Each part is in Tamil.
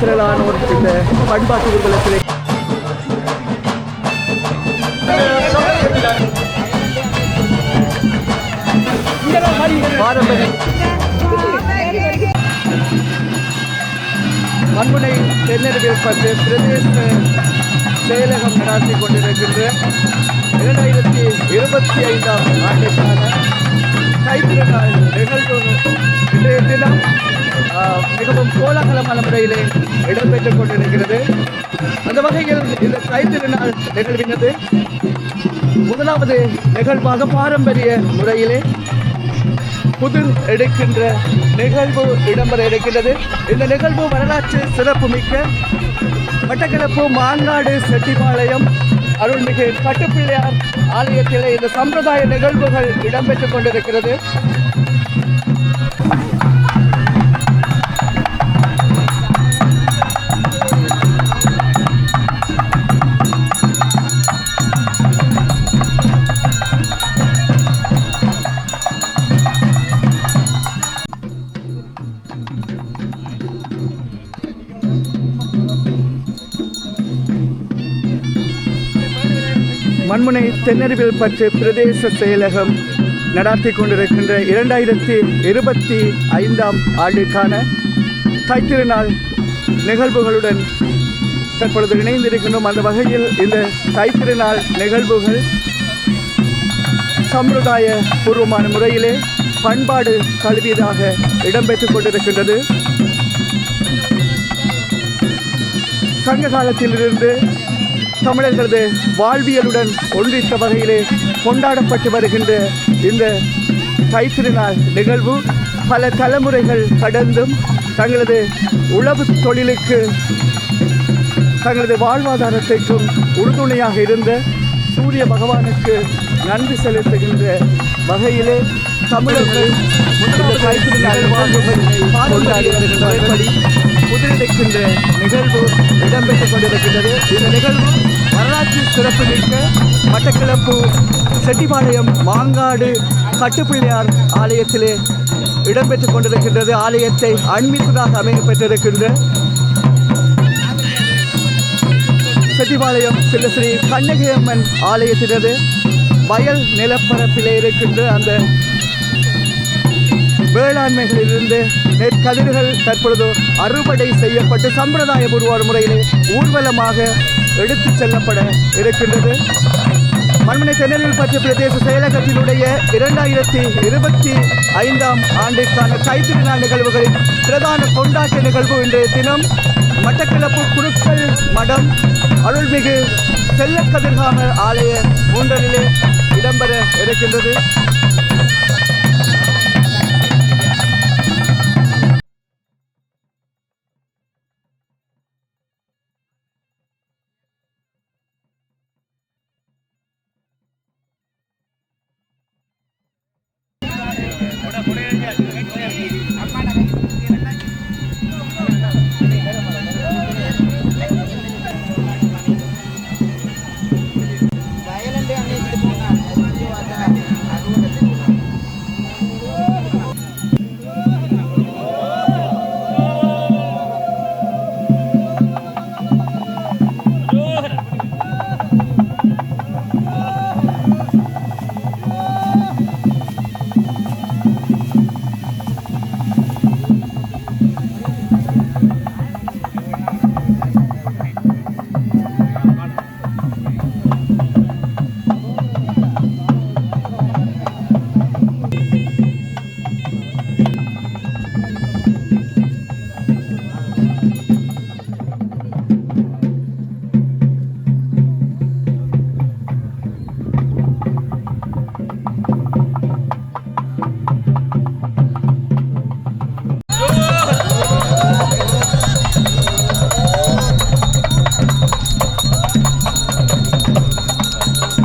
திரளானோர் இந்த பண்பாட்டு ஊர்வலத்திலே பாரம்பரிய மண்முனை தென்னறிவியல் பற்றி பிரதேச செயலகம் நடாத்தி கொண்டிருக்கின்ற 2025 ஆண்டுக்கான கைத்திருநாள் நிகழ்வு இன்றைய தினம் மிகவும் கோலாகலமான முறையிலே இடம்பெற்றுக் கொண்டிருக்கிறது. அந்த வகையில் இந்த கைத்திருநாள் நிகழ்வினது முதலாவது நிகழ்வாக பாரம்பரிய முறையிலே புதிர் எடுக்கின்ற நிகழ்வு இடம்பெற இருக்கின்றது. இந்த நிகழ்வு வரலாற்று சிறப்புமிக்க மட்டக்களப்பு மாங்காடு செட்டிப்பாளையம் அருள்மிகு கட்டுப்பிள்ளையார் ஆலயத்திலே இந்த சம்பிரதாய நிகழ்வுகள் இடம்பெற்றுக் கொண்டிருக்கிறது. மண்முனை தென்னறிவியல் பற்றி பிரதேச செயலகம் நடாத்தி கொண்டிருக்கின்ற 2025 ஆண்டுக்கான தைத்திருநாள் நிகழ்வுகளுடன் தற்பொழுது இணைந்திருக்கின்றோம். அந்த வகையில் இந்த தைத்திருநாள் நிகழ்வுகள் சம்பிரதாய பூர்வமான முறையிலே பண்பாடு கல்வியதாக இடம்பெற்றுக் கொண்டிருக்கின்றது. சங்க காலத்திலிருந்து தமிழர்களது வாழ்வியலுடன் ஒன்றித்த வகையிலே கொண்டாடப்பட்டு வருகின்ற இந்த தைத்திருநாள் நிகழ்வு பல தலைமுறைகள் கடந்தும் தங்களது உழவு தொழிலுக்கு தங்களது வாழ்வாதாரத்திற்கும் உறுதுணையாக இருந்த சூரிய பகவானுக்கு நன்றி செலுத்துகின்ற வகையிலே தமிழர்கள் இந்த தைத்திருநாள் கொண்டாடி வருகின்றபடி புதிரெடுக்கின்ற நிகழ்வு இடம்பெற்றுக் கொண்டிருக்கின்றது. இந்த நிகழ்வு வரலாற்று சிறப்புமிக்க மட்டக்களப்பு செட்டிப்பாளையம் மாங்காடு கட்டுப்பிள்ளையார் ஆலயத்திலே இடம்பெற்றுக் கொண்டிருக்கின்றது. ஆலயத்தை அண்மித்ததாக அமைக்கப்பட்டிருக்கின்ற செட்டிப்பாளையம் ஸ்ரீ கண்ணகியம்மன் ஆலயத்தினது வயல் நிலப்பரப்பிலே இருக்கின்ற அந்த வேளாண்மைகளிலிருந்து நெற்கதிர்கள் தற்பொழுது அறுவடை செய்யப்பட்டு சம்பிரதாய பூர்வ முறையிலே ஊர்வலமாக எடுத்துச் செல்லப்பட இருக்கின்றது. மண்முனை தென்னறிவியல் பற்றி பிரதேச செயலகத்தினுடைய 2025 ஆண்டிற்கான கைத்திருநாள் நிகழ்வுகளின் பிரதான கொண்டாட்ட நிகழ்வு இன்றைய தினம் மட்டக்களப்பு குருக்கள் மடம் அருள்மிகு செல்லக்கதிர்காமர் ஆலய மூன்றலிலே இடம்பெற இருக்கின்றது.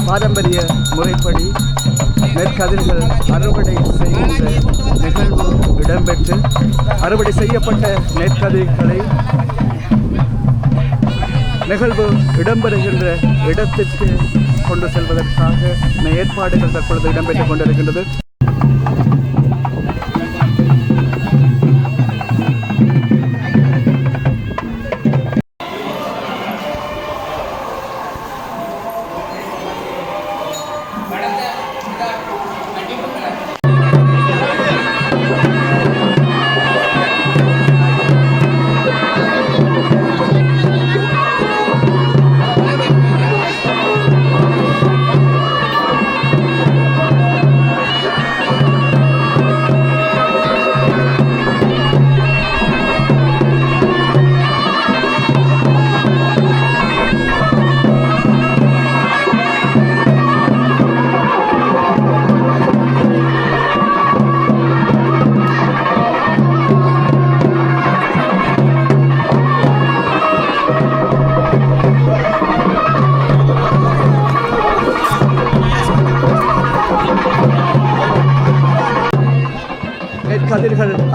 பாரம்பரிய முறைப்படி நெற்கதிர்கள் அறுவடை செய்கின்ற நிகழ்வு இடம்பெற்று அறுவடை செய்யப்பட்ட நெற்கதிர்களை நிகழ்வு இடம்பெறுகின்ற இடத்திற்கு கொண்டு செல்வதற்காக ஏற்பாடுகள் தற்பொழுது இடம்பெற்றுக் கொண்டிருக்கின்றது.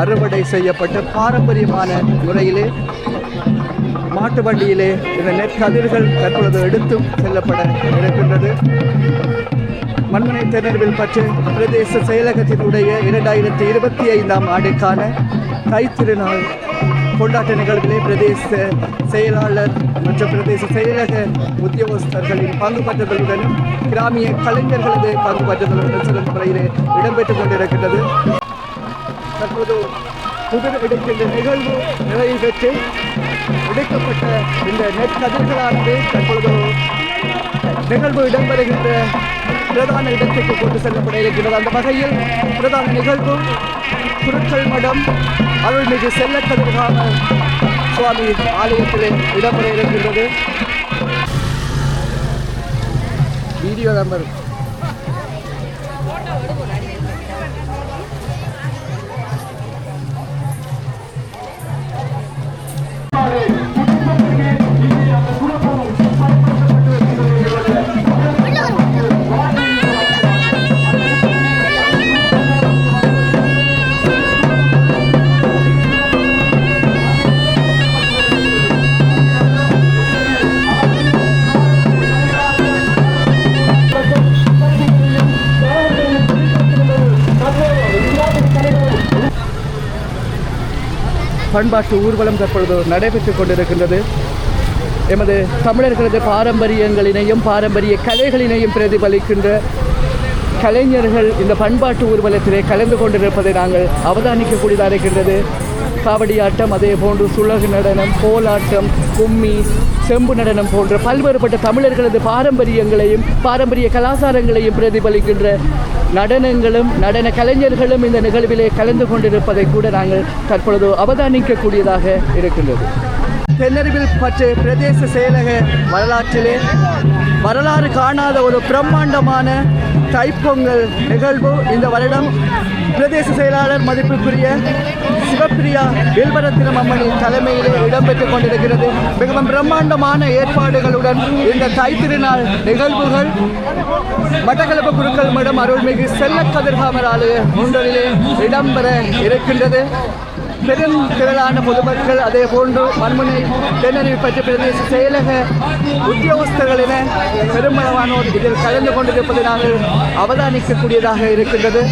அறுவடை செய்யப்பட்டு பாரம்பரியமான முறையிலே மாட்டு வண்டியிலே இந்த நெற்கதிர்கள் தற்பொழுது எடுத்தும் செல்லப்பட இருக்கின்றது. மண்முனை தென்னர்வில் பற்று பிரதேச செயலகத்தினுடைய 2025ஆம் ஆண்டிற்கான தைத்திருநாள் கொண்டாட்ட நிகழ்விலே பிரதேச செயலாளர் மற்றும் பிரதேச செயலக உத்தியோகஸ்தர்களின் பங்கு பற்றுதலுடன் கிராமிய கலைஞர்களது பங்கு பற்றுதலுடன் சிறந்த முறையிலே இடம்பெற்றுக் கொண்டிருக்கின்றது. தற்போது புதிர் எடுக்கின்ற நிகழ்வு நிறைவு பெற்று எடுக்கப்பட்ட இந்த நெற்கதிர்களானது தற்பொழுது நிகழ்வு இடம்பெறுகின்ற பிரதான இடத்திற்கு கொண்டு செல்லப்பட இருக்கின்றது. அந்த வகையில் பிரதான நிகழ்வு குருக்கள் மடம் அருள்மிகு செல்லக்கதிர்காம சுவாமி ஆலயத்திலே இடம்பெற இருக்கின்றது. வீடியோ நம்பர் பண்பாட்டு ஊர்வலம் தற்பொழுது நடைபெற்றுக் கொண்டிருக்கின்றது. எமது தமிழர்களது பாரம்பரியங்களினையும் பாரம்பரிய கலைகளினையும் பிரதிபலிக்கின்ற கலைஞர்கள் இந்த பண்பாட்டு ஊர்வலத்திலே கலந்து கொண்டிருப்பதை நாங்கள் அவதானிக்கக்கூடியதாக இருக்கின்றது. காவடியாட்டம், அதே போன்று சுழகு நடனம், கோலாட்டம், கும்மி, செம்பு நடனம் போன்ற பல்வேறுபட்ட தமிழர்களது பாரம்பரியங்களையும் பாரம்பரிய கலாச்சாரங்களையும் பிரதிபலிக்கின்ற நடனங்களும் நடன கலைஞர்களும் இந்த நிகழ்விலே கலந்து கொண்டிருப்பதை கூட நாங்கள் தற்பொழுது அவதானிக்கக்கூடியதாக இருக்கின்றது. தென்னருவில் பற்று பிரதேச செயலக வரலாற்றிலே வரலாறு காணாத ஒரு பிரம்மாண்டமான தைப்பொங்கல் நிகழ்வு இந்த வருடம் பிரதேச செயலாளர் மதிப்புக்குரிய சிவப்பிரியா வில்வரத்தினம் அம்மனின் தலைமையிலே இடம்பெற்றுக் கொண்டிருக்கிறது. மிகவும் பிரம்மாண்டமான ஏற்பாடுகளுடன் இந்த தைத்திருநாள் நிகழ்வுகள் மட்டக்களப்பு குருக்கள் மடம் அருள்மிகு செல்லக்கதிர்காமர் ஆலய முன்றலிலே இடம்பெற இருக்கின்றது. பெரும் திரளான பொதுமக்கள், அதே போன்று மண்முனை தென்னருவி பற்றி பிரதேச செயலக உத்தியோகஸ்தர்கள் என பெருமளவானோர் இதில் கலந்து கொண்டிருப்பதை நாங்கள் அவதானிக்கக்கூடியதாக இருக்கின்றது.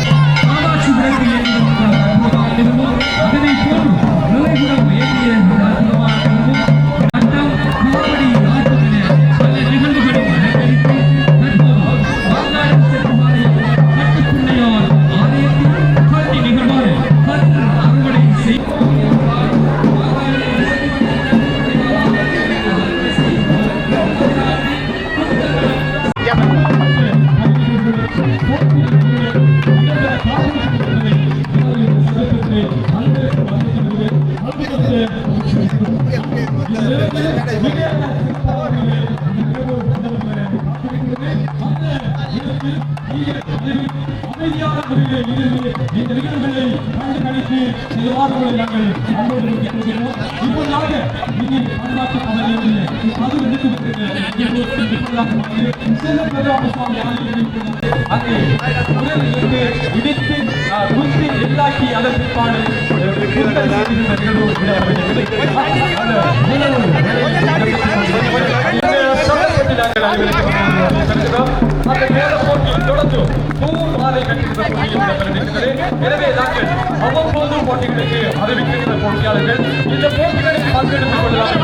எனவே நாங்கள் அவ்வப்போது போட்டிகளுக்கு அறிவிக்கின்ற போட்டியாளர்கள் இந்த போட்டிகளில் பங்கெடுத்துக் கொள்ளலாம்.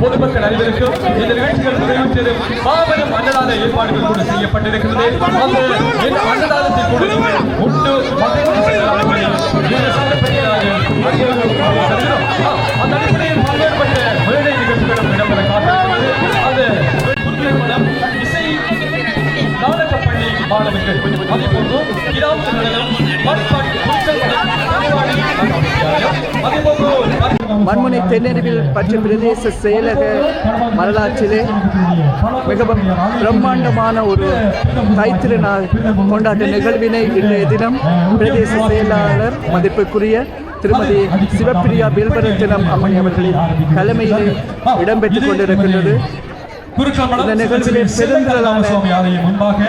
பொதுமக்கள் அனைவருக்கும் இந்த நிகழ்ச்சிகள் நிறைவு செய்து மாபெரும் அன்னதான ஏற்பாடுகள் கூட செய்யப்பட்டிருக்கிறது. அந்த அன்னதானத்தை கூட உண்டு அந்த அடிப்படையில் பல்வேறுபட்ட மேடை நிகழ்ச்சிகளும் இடம்பெற காத்திருக்கிறது. அந்த இசை நாடகப்பள்ளி மாணவர்கள் அதேபோன்று கிராம நடனம் மண்முனை தென்னருவில் பற்றி பிரதேச செயலக வரலாற்றிலே மிகவும் பிரம்மாண்டமான ஒரு தைத்திருநாள் கொண்டாட்ட நிகழ்வினை இன்றைய தினம் பிரதேச செயலாளர் மதிப்புக்குரிய திருமதி சிவப்பிரியா வில்வரத்தினம் அம்மணி அவர்களின் தலைமையிலே இடம்பெற்றுக் கொண்டிருக்கின்றது. இந்த நிகழ்விலே பெருந்திரளான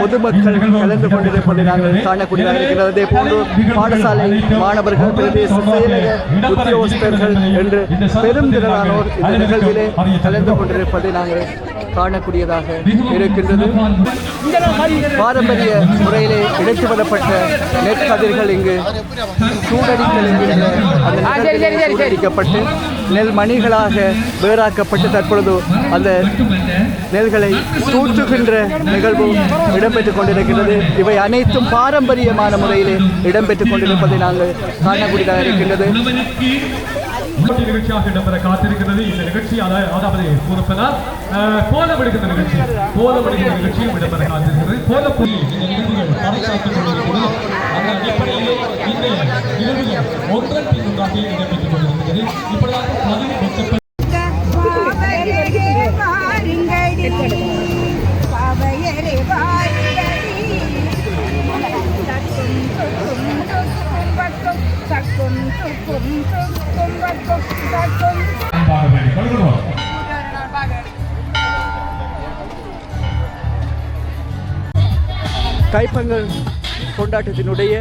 பொதுமக்கள் கலந்து கொண்டிருப்பதை நாங்கள் காணக்கூடியதாக இருக்கிறது. அதே போன்று பாடசாலை மாணவர்கள், பிரதேச செயலக உத்தியோகஸ்தர்கள் என்று பெருந்திரளானோர் இந்த நிகழ்விலே கலந்து கொண்டிருப்பதை நாங்கள் காணக்கூடியதாக இருக்கின்றது. பாரம்பரிய முறையிலே இணைத்து வரப்பட்ட நெற்கதிர்கள் இங்கு சூடடித்தல் என்கின்ற அந்த நிகழ்விலே சூடடிக்கப்பட்டு நெல் மணிகளாக வேறாக்கப்பட்டு தற்பொழுது அந்த நெல்களை தூற்றுகின்ற நிகழ்வு இடம்பெற்றுக் கொண்டிருக்கிறது. இவை அனைத்தும் பாரம்பரியமான முறையிலே இடம்பெற்றுக் கொண்டிருப்பதை நாங்கள் காணக்கூடியதாக இருக்கின்றது. நிகழ்ச்சியாக இடம்பெற காத்திருக்கிறது. இந்த நிகழ்ச்சி அதாவது கூறப்பெல்லாம் கோலமெடுக்கிற நிகழ்ச்சி, கோலமெடுக்கிற நிகழ்ச்சியும் இடம்பெற காத்திருக்கிறது. கோலப்புலி இந்த நிகழ்வுகள் பறைசாற்றிக் கொண்டிருக்கிறது. அந்த அடிப்படையிலே இந்த நிகழ்வுகள் ஒன்றன் பின் ஒன்றாக இடம்பெற்றுக் கொண்டிருக்கிறது. இப்படியாக பதிவு கைப்பொங்கல் கொண்டாட்டத்தினுடைய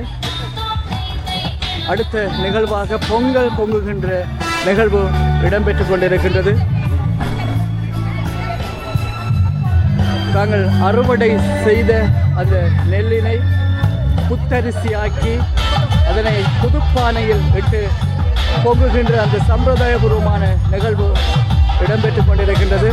அடுத்த நிகழ்வாக பொங்கல் பொங்குகின்ற நிகழ்வு இடம்பெற்றுக் கொண்டிருக்கின்றது. தாங்கள் அறுவடை செய்த அந்த நெல்லினை புத்தரிசியாக்கி அதனை புதுப்பானையில் இட்டு பொங்குகின்ற அந்த சம்பிரதாயபூர்வமான நிகழ்வு இடம்பெற்றுக் கொண்டிருக்கின்றது.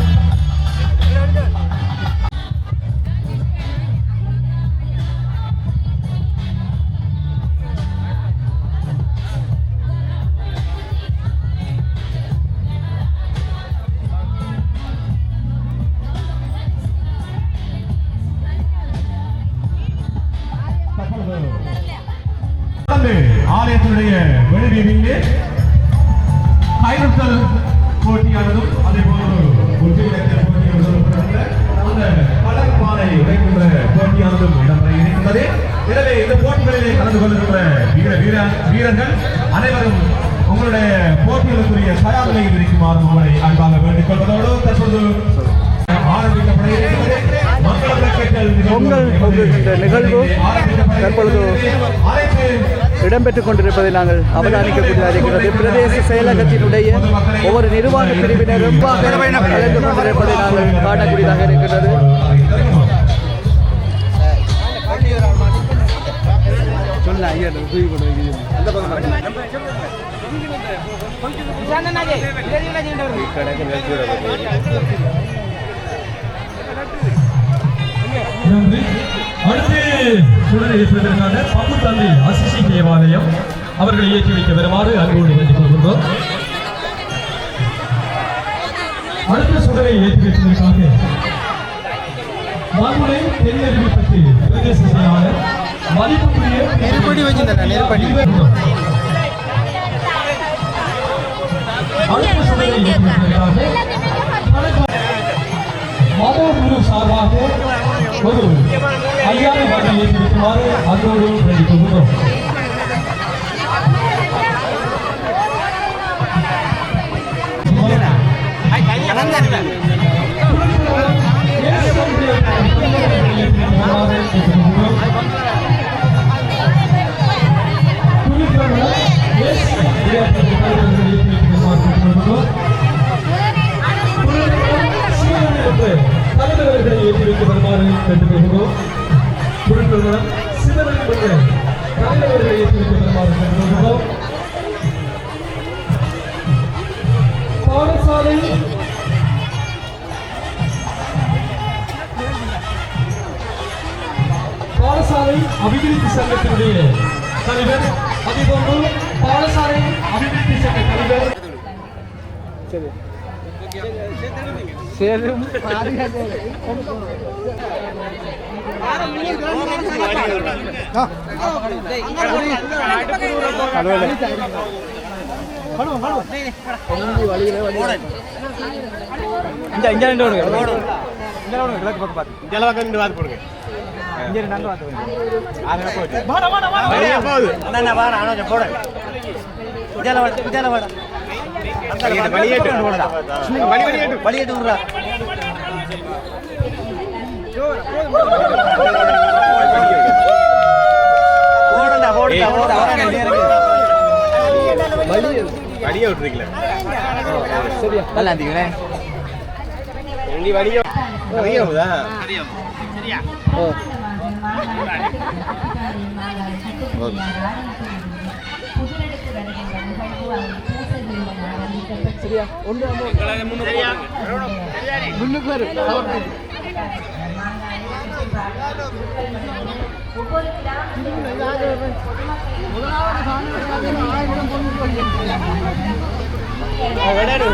ஆலயத்தினுடைய வெளிவீதியிலே கைதட்டல் போட்டியானதும் அதே போன்று அந்த கலர் பானை உடைக்கின்ற போட்டியானதும் இடம்பெற இருக்கிறது. எனவே இந்த போட்டிகளிலே கலந்து கொள்கின்ற வீரர்கள் அனைவரும் உங்களுடைய போட்டிகளுக்குரிய தயார் நிலையில் இருக்குமாறு உங்களை அன்பாக வேண்டிக் கொள்வதோடு தற்பொழுது பொங்கல் பொங்குகின்ற நிகழ்வு தற்பொழுது இடம்பெற்றுக் கொண்டிருப்பதை நாங்கள் அவதானிக்கக்கூடியதாக இருக்கிறது. பிரதேச செயலகத்தினுடைய ஒவ்வொரு நிர்வாக பிரிவினரும் கலந்து கொண்டிருப்பதை நாங்கள் காணக்கூடியதாக இருக்கிறது. அடுத்து சுடலை ஏற்றுவதற்காக பங்குத்தந்தை அசிசி தேவாலயம் அவர்களை ஏற்றி வைக்க வருமாறு அன்போடு வேண்டிக் கொள்கின்றோம். அடுத்த சுடலை ஏற்றி வைப்பதற்காக மதுரை தென்னறிவிப்பட்டி பிரதேச செயலாளர் மதிப்புக்குரிய நெருப்படி அடுத்த சுடலை ஏற்றுவதற்காக மதகுரு சார்பாக ஒரு 5000 ரூபாய் ஏற்றிருக்குமாறு அதோடு வேண்டிக் கொள்கிறோம். தலைவர்களை ஏற்றி வைக்க வருமாறு கேட்டுக்கொள்கிறோம். குழுக்களுடன் சிவனுடைய தலைவர்களை ஏற்றி வைக்க வருமாறு கேட்டுக்கொள்கிறோம். பாடசாலை அபிவிருத்தி சங்கத்தினுடைய தலைவர், அதேபோன்று பாடசாலை அபிவிருத்தி சங்க தலைவர் சேரும் வடிய விட்டுருக்கீங்களா சரியா நல்லா இருந்தீங்களே எங்க வடிய வடியவுதா ஓ சரியா ஒன்று முன்னுக்கு வரும் விடாடு